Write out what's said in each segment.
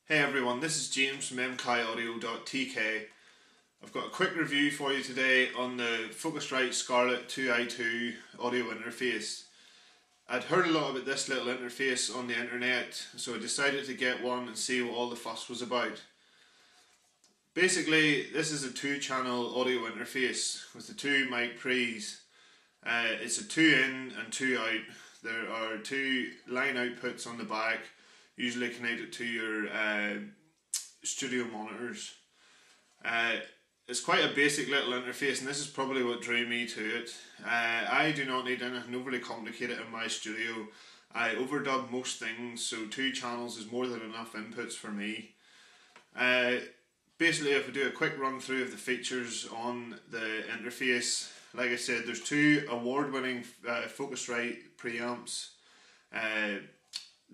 Hey everyone, this is James from mkiaudio.tk. I've got a quick review for you today on the Focusrite Scarlett 2i2 audio interface. I'd heard a lot about this little interface on the internet, so I decided to get one and see what all the fuss was about. Basically, this is a 2-channel audio interface with the 2 mic pre's. It's a 2 in and 2 out. There are 2 line outputs on the back, usually connected to your studio monitors. It's quite a basic little interface, and this is probably what drew me to it. I do not need anything overly complicated in my studio. I overdub most things, so 2 channels is more than enough inputs for me. Basically, if we do a quick run through of the features on the interface, like I said, there's 2 award-winning Focusrite preamps.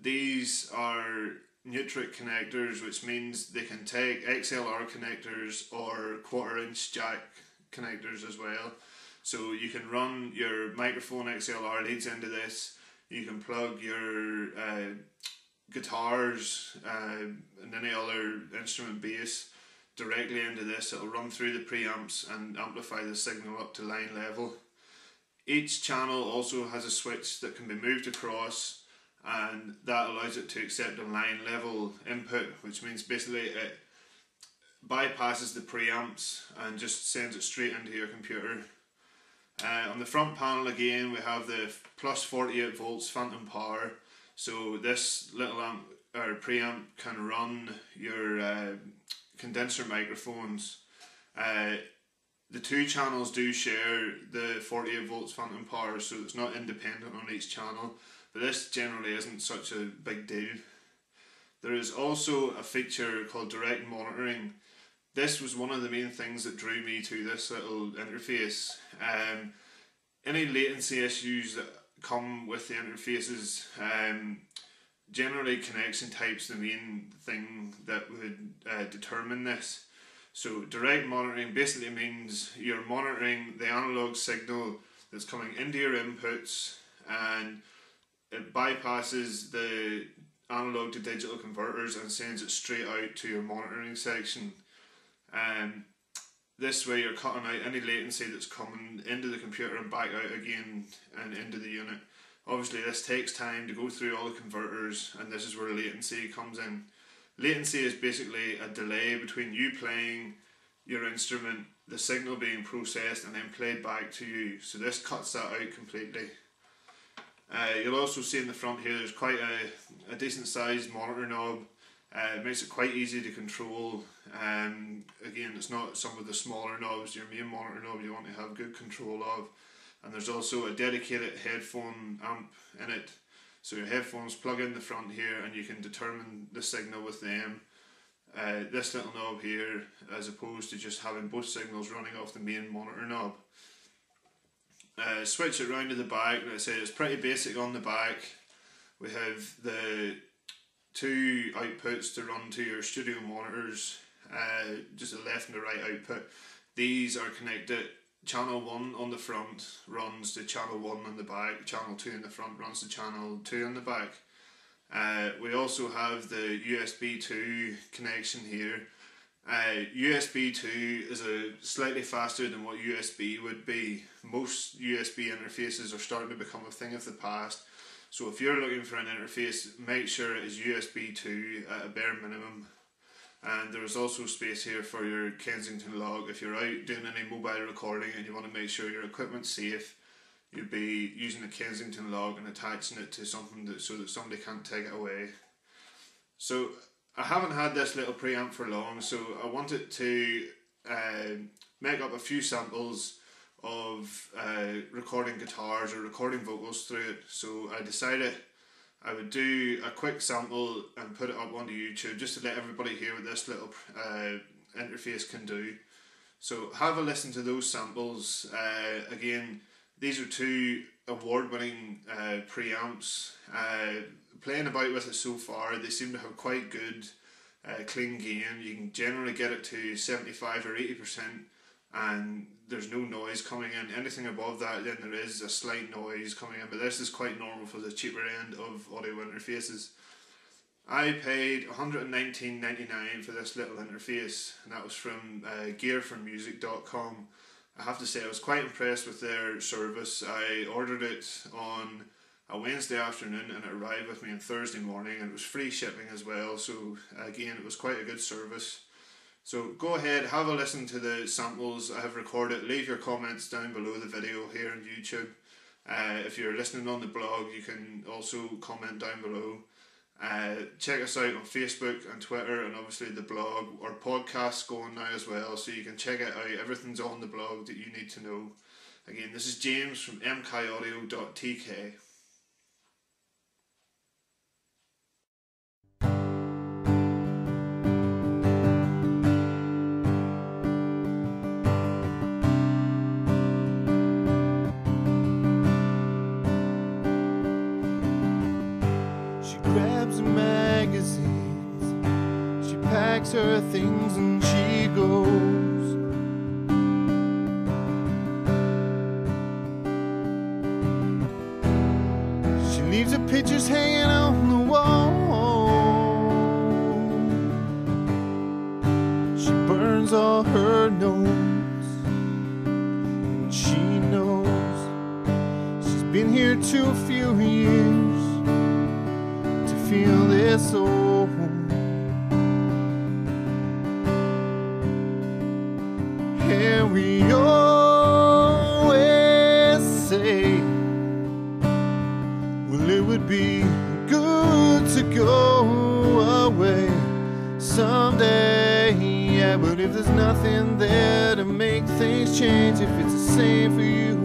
These are Neutrik connectors, which means they can take XLR connectors or 1/4" jack connectors as well. So you can run your microphone XLR leads into this. You can plug your guitars and any other instrument bass directly into this. It'll run through the preamps and amplify the signal up to line level. Each channel also has a switch that can be moved across, and that allows it to accept a line level input, which means basically it bypasses the preamps and just sends it straight into your computer. On the front panel again we have the plus 48 volts phantom power, so this little amp or preamp can run your condenser microphones. The 2 channels do share the 48 volts phantom power, so it's not independent on each channel, but this generally isn't such a big deal. There is also a feature called direct monitoring. This was one of the main things that drew me to this little interface. Any latency issues that come with the interfaces, generally connection type's the main thing that would determine this. So direct monitoring basically means you're monitoring the analog signal that's coming into your inputs, and it bypasses the analog to digital converters and sends it straight out to your monitoring section. This way you're cutting out any latency that's coming into the computer and back out again and into the unit. Obviously this takes time to go through all the converters, and this is where latency comes in. Latency is basically a delay between you playing your instrument, the signal being processed and then played back to you. So this cuts that out completely. You'll also see in the front here there's quite a decent sized monitor knob. It makes it quite easy to control. Again, it's not some of the smaller knobs, your main monitor knob you want to have good control of. And there's also a dedicated headphone amp in it. So your headphones plug in the front here and you can determine the signal with them. This little knob here, as opposed to just having both signals running off the main monitor knob. Switch it round to the back. Like I say, it's pretty basic on the back. We have the 2 outputs to run to your studio monitors, just a left and a right output. These are connected. Channel 1 on the front runs to channel 1 on the back, channel 2 in the front runs to channel 2 on the back. We also have the USB 2 connection here. USB 2 is slightly faster than what USB would be. Most USB interfaces are starting to become a thing of the past, so if you're looking for an interface, make sure it is USB 2 at a bare minimum. And there is also space here for your Kensington log. If you're out doing any mobile recording and you want to make sure your equipment's safe, you'd be using the Kensington log and attaching it to something so that somebody can't take it away. So I haven't had this little preamp for long, so I wanted to make up a few samples of recording guitars or recording vocals through it. So I decided I would do a quick sample and put it up onto YouTube just to let everybody hear what this little interface can do. So have a listen to those samples. Again, these are 2 award-winning preamps. Playing about with it so far, they seem to have quite good clean gain. You can generally get it to 75 or 80%, and there's no noise coming in. Anything above that, then there is a slight noise coming in, but this is quite normal for the cheaper end of audio interfaces. I paid $119.99 for this little interface, and that was from gearformusic.com. I have to say I was quite impressed with their service. I ordered it on a Wednesday afternoon and it arrived with me on Thursday morning, and it was free shipping as well, so again it was quite a good service. So go ahead, have a listen to the samples I have recorded, leave your comments down below the video here on YouTube. If you're listening on the blog, you can also comment down below. Check us out on Facebook and Twitter, and obviously the blog. Our podcast's going now as well, so you can check it out. Everything's on the blog that you need to know. Again, this is James from mkaudio.tk. Grabs magazines, she packs her things and she goes. She leaves her pictures hanging on the wall. She burns all her notes, and she knows she's been here too few years feel this old. And we always say, well, it would be good to go away someday. Yeah, but if there's nothing there to make things change, if it's the same for you